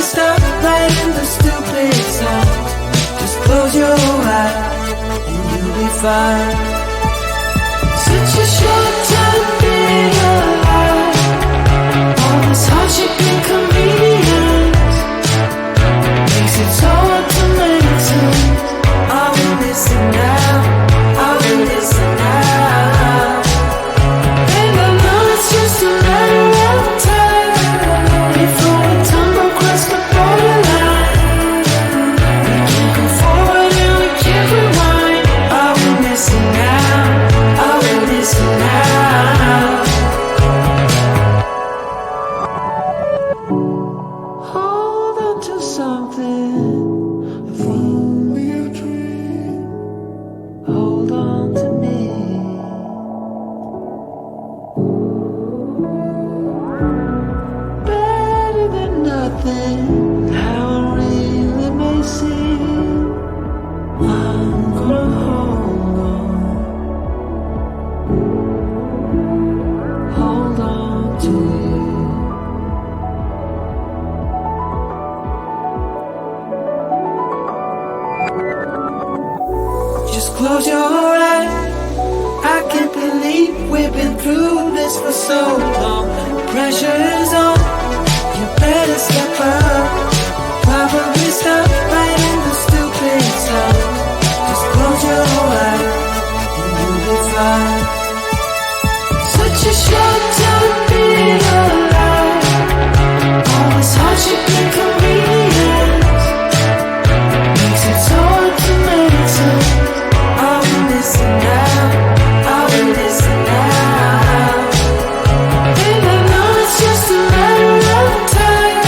stop writing the stupid songs. Just close your eyes and you'll be fine. Such a short time being alive. All this hardship and convenience makes it so hard to make sense. Are we missing now? Are we missing now? And I know it's just a matter of time before we tumble across the borderline. We can't go forward and we can't rewind. Are we missing now? Are we missing now? Hold on to something. If only a dream. Hold on to me. Better than nothing. How it really may seem. I'm gonna hold on. Hold on to you. Just close your eyes. I can't believe we've been through this for so long. Pressure is on. You better step up. Probably stop writing the stupid songs. Just close your eyes and you'll be fine. Such a short time being alive. All this hardship and convenience makes it so hard to make sense. Are we missing now? Are we missing now? And I know it's just a matter of time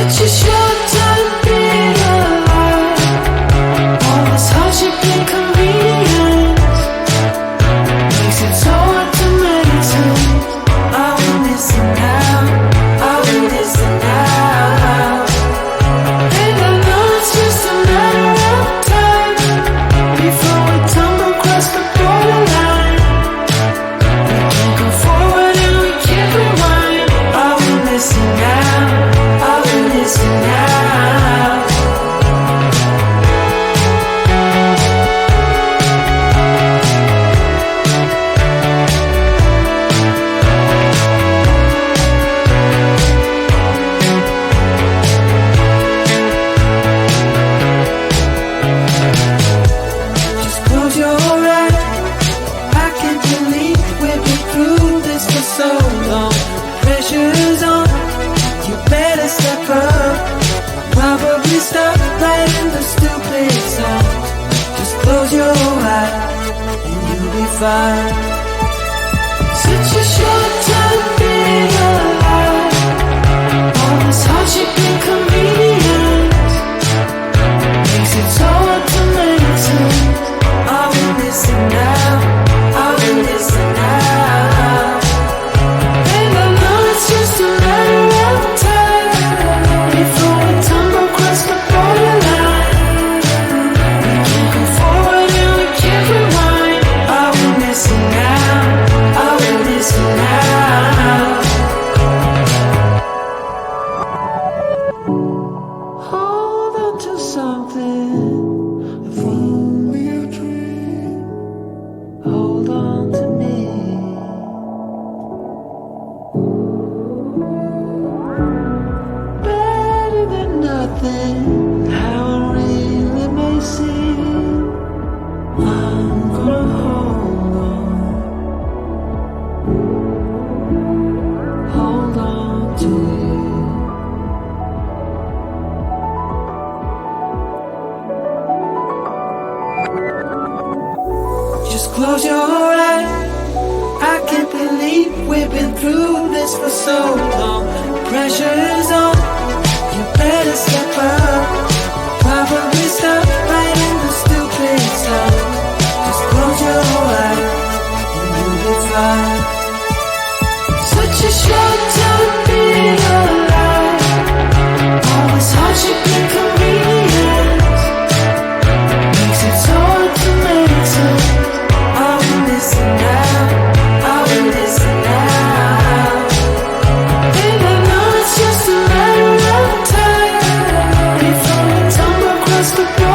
Such a short time being alive. All this hardship and inconvenience makes it so hard to meditate. I will listen now, I will listen now. And I know it's just a matter of time before we tumble across the borderline. We can't go forward and we can't rewind. I will listen now, I will listen now. Just close your eyes. I can't believe we've been through this for so long. Pressure's on, you better step up. Probably stop writing the stupid song. Just close your eyes and you'll be fine. Such a short time being alive. All this hardship and inconvenience makes it so hard to meditate. I will listen now, I will listen now. And I know it's just a matter of time before we tumble across the borderline. We can't go forward and we can't rewind. I will listen now, I will listen now. Hold on to something, if only a dream. Hold on to me. Better than nothing, how it really may seem. I'm gonna hold on to you. Just close your eyes. I can't believe we've been through this for so long. Pressure's on, you better step up. Probably stop writing the stupid stuff. Just close your eyes and you'll be fine. Such a short time being alive. All this hardship and inconvenience makes it so hard to meditate. I will listen now, I will listen now. And I know it's just a matter of time before we tumble across the borderline.